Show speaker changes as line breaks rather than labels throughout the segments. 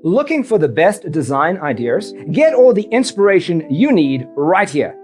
Looking for the best design ideas? Get all the inspiration you need right here.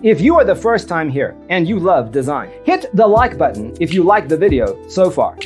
If you are the first time here and you love design, hit the like button if you like the video so far.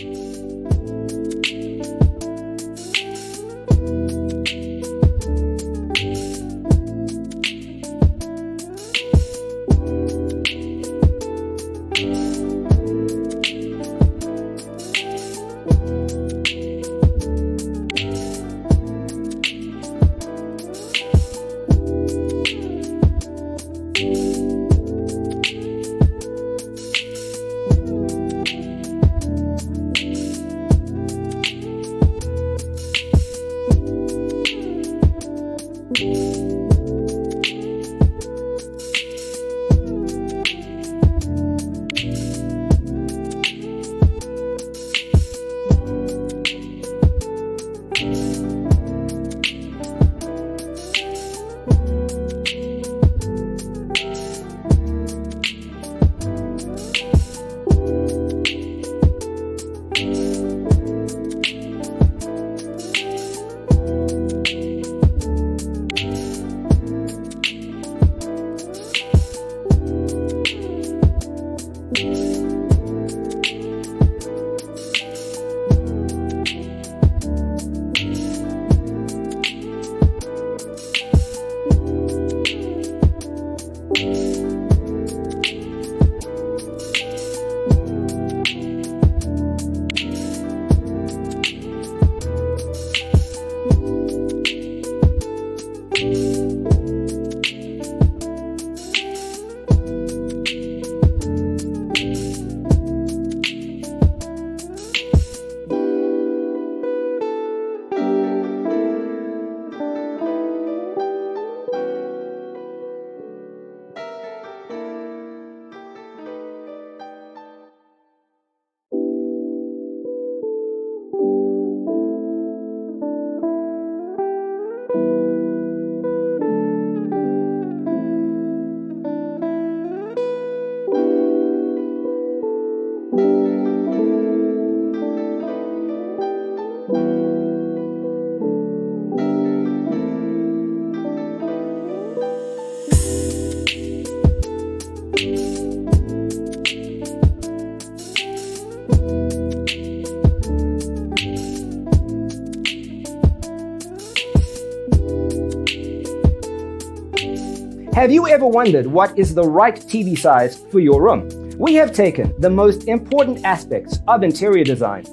Have you ever wondered what is the right TV size for your room? We have taken the most important aspects of interior design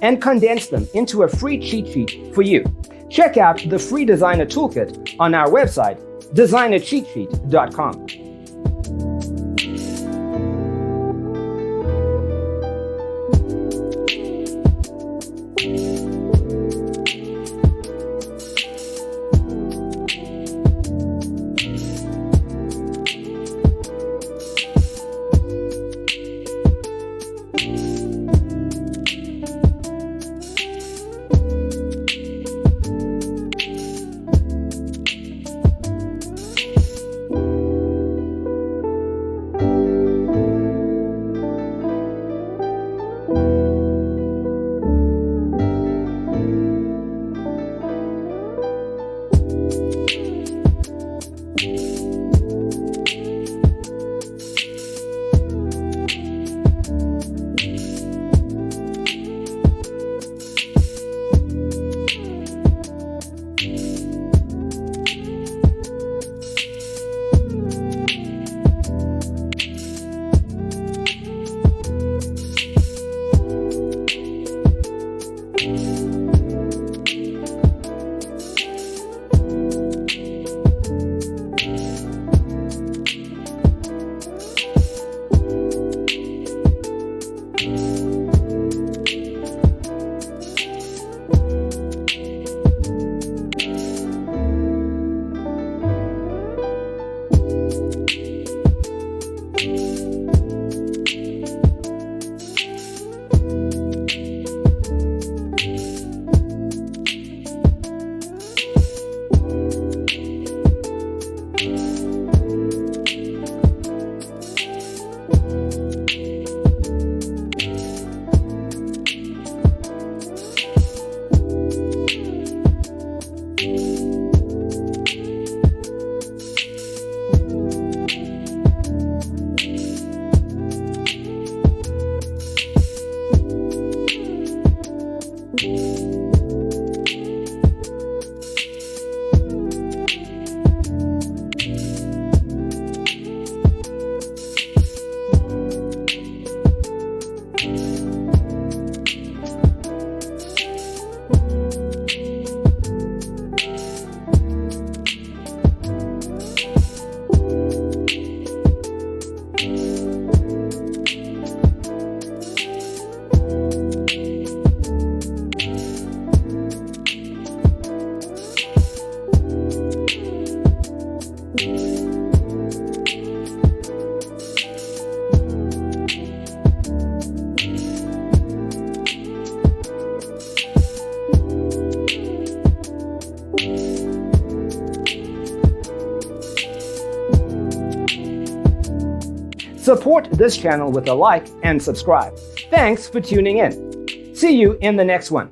and condensed them into a free cheat sheet for you. Check out the free designer toolkit on our website, designercheatsheet.com. Support this channel with a like and subscribe. Thanks for tuning in. See you in the next one.